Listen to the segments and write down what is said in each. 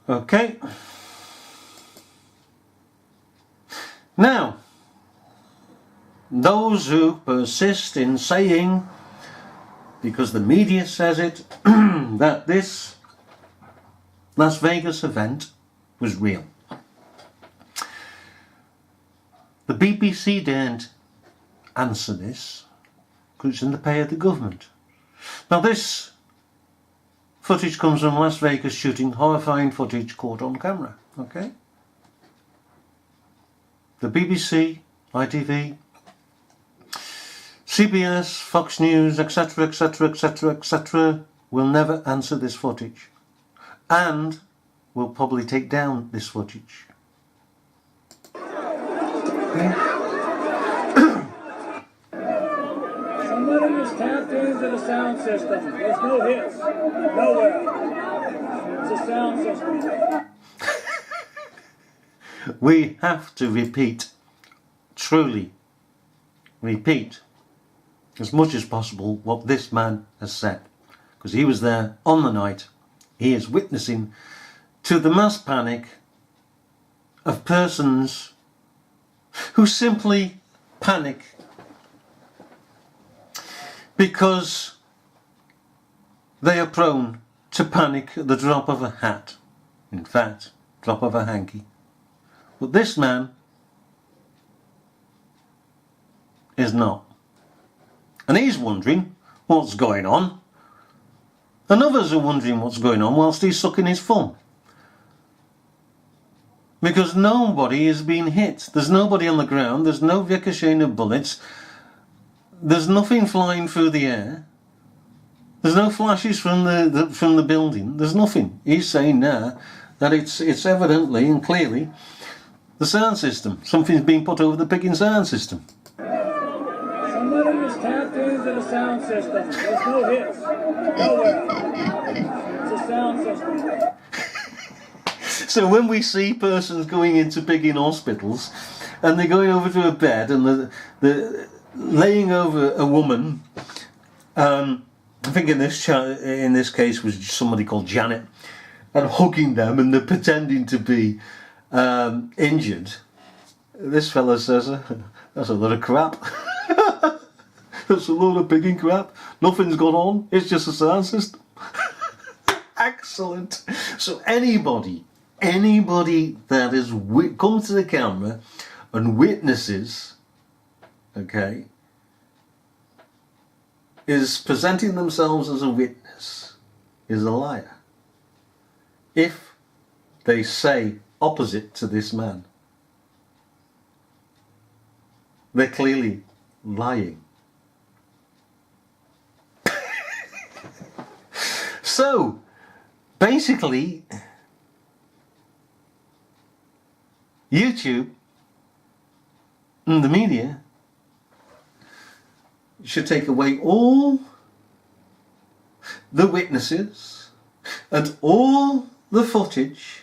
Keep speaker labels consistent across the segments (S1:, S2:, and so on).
S1: Okay. Now, those who persist in saying, because the media says it, that this Las Vegas event was real. The BBC daren't answer this because it's in the pay of the government. Now this footage comes from Las Vegas shooting horrifying footage caught on camera. Okay? The BBC, ITV, CBS, Fox News, etc, etc, etc, etc will never answer this footage and will probably take down this footage.
S2: Somebody is tapped into the sound system. There's no hits. Nowhere. It's a sound system.
S1: We have to repeat, truly repeat, as much as possible what this man has said. Because he was there on the night. He is witnessing to the mass panic of persons who simply panic because they are prone to panic at the drop of a hat. In fact, drop of a hanky. But this man is not. And he's wondering what's going on. And others are wondering what's going on whilst he's sucking his thumb. Because nobody is being hit. There's nobody on the ground. There's no ricocheting of bullets. There's nothing flying through the air. There's no flashes from the building. There's nothing. He's saying now that it's evidently and clearly the sound system. Something's being put over the picking sound system.
S2: Somebody is tapped into the sound system. There's no hits. Nowhere. It's a sound system.
S1: So when we see persons going into pigging hospitals and they're going over to a bed and they're laying over a woman, I think in this case was somebody called Janet, and hugging them and they're pretending to be injured, this fella says, that's a lot of crap. That's a load of pigging crap. Nothing's gone on. It's just a sound system. Excellent. So anybody that has come to the camera and witnesses, okay, is presenting themselves as a witness, is a liar. If they say opposite to this man, they're clearly lying. So, basically, YouTube and the media should take away all the witnesses and all the footage,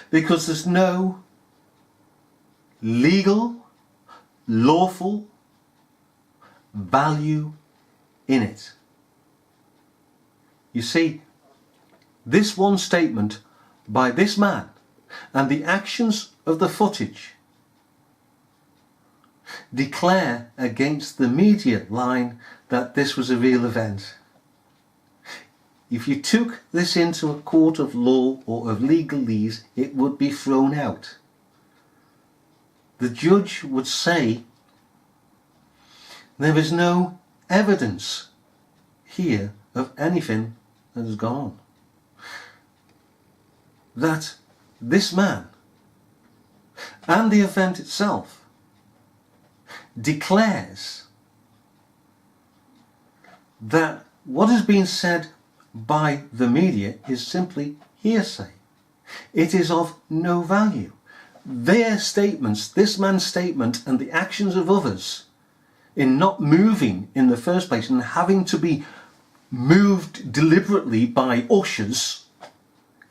S1: because there's no legal, lawful value in it. You see, this one statement by this man and the actions of the footage declare against the media line that this was a real event. If you took this into a court of law or of legalese, it would be thrown out. The judge would say there is no evidence here of anything that has gone on. That this man and the event itself declares that what has been said by the media is simply hearsay. It is of no value. Their statements, this man's statement and the actions of others in not moving in the first place and having to be moved deliberately by ushers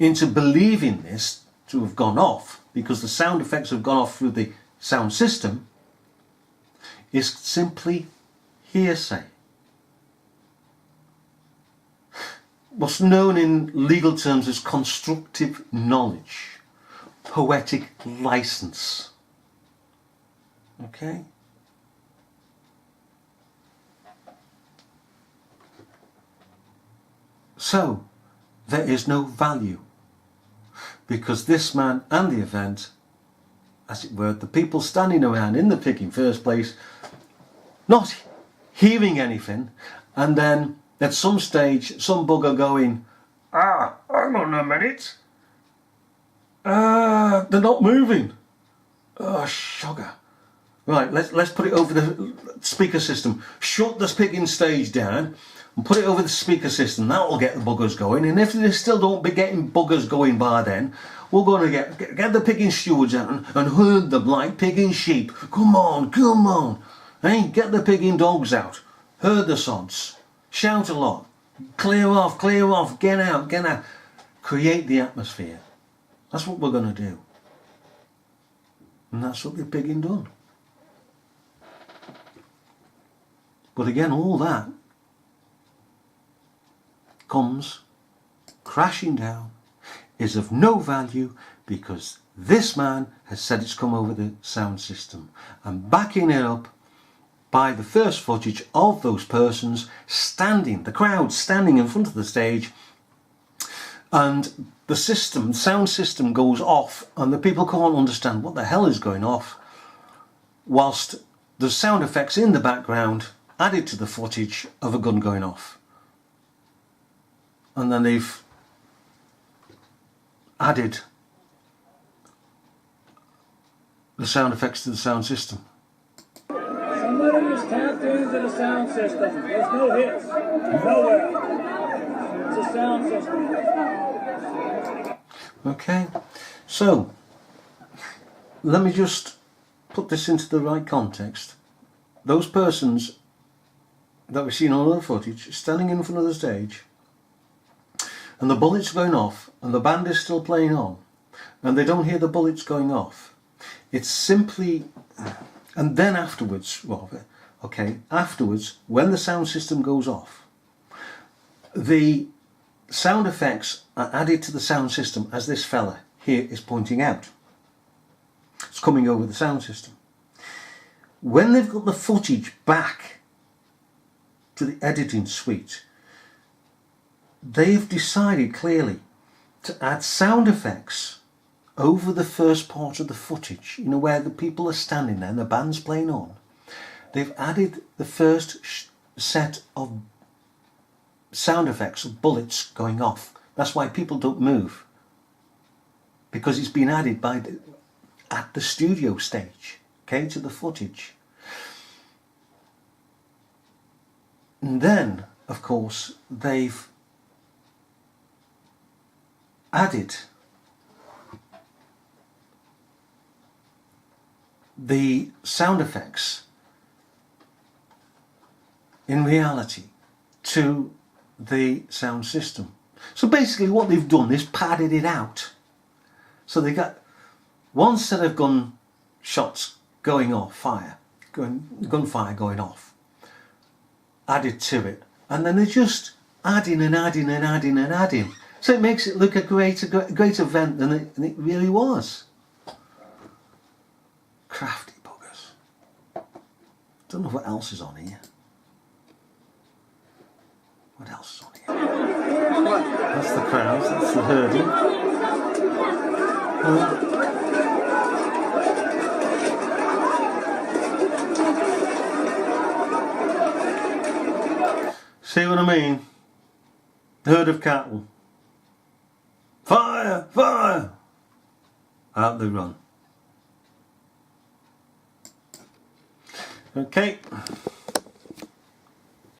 S1: into believing this to have gone off, because the sound effects have gone off through the sound system, is simply hearsay. what's known in legal terms as constructive knowledge, poetic license. Okay? So, there is no value, because this man and the event, as it were, the people standing around in the pig in first place, not hearing anything, and then at some stage some bugger going, hang on a minute, they're not moving, oh sugar, right, let's put it over the speaker system, shut the picking stage down and put it over the speaker system, that will get the buggers going, and if they still don't be getting buggers going by then, we're going to get the picking stewards out and herd them like picking sheep. Come on, hey, get the picking dogs out, herd the sods, shout a lot, clear off, get out, create the atmosphere. That's what we're going to do, and that's what the pigging done. But again, all that comes crashing down, is of no value, because this man has said it's come over the sound system, and backing it up by the first footage of those persons standing, the crowd standing in front of the stage, and the sound system goes off, and the people can't understand what the hell is going off, whilst the sound effects in the background added to the footage of a gun going off. And then they've added the sound effects to the sound system.
S2: Somebody was tapped into the sound system. There's no hits. Nowhere. It's a sound system.
S1: Okay, so let me just put this into the right context. Those persons that we've seen on the footage standing in front of the stage, and the bullets going off, and the band is still playing on, and they don't hear the bullets going off. It's simply, and then afterwards, afterwards, when the sound system goes off, the sound effects are added to the sound system, as this fella here is pointing out. It's coming over the sound system. When they've got the footage back to the editing suite, they've decided clearly to add sound effects over the first part of the footage, where the people are standing there and the band's playing on. They've added the first set of sound effects of bullets going off. That's why people don't move, because it's been added at the studio stage, okay, to the footage. And then, of course, they've added the sound effects in reality to the sound system. So basically what they've done is padded it out. So they got one set of gunshots going off, gunfire going off, added to it, and then they're just adding and adding and adding and adding. So it makes it look a great event than it really was. Crafty buggers. Don't know what else is on here. What else is on here? That's the crowds, that's the herding. See what I mean? Herd of cattle. Fire! Fire! Out they run. Okay.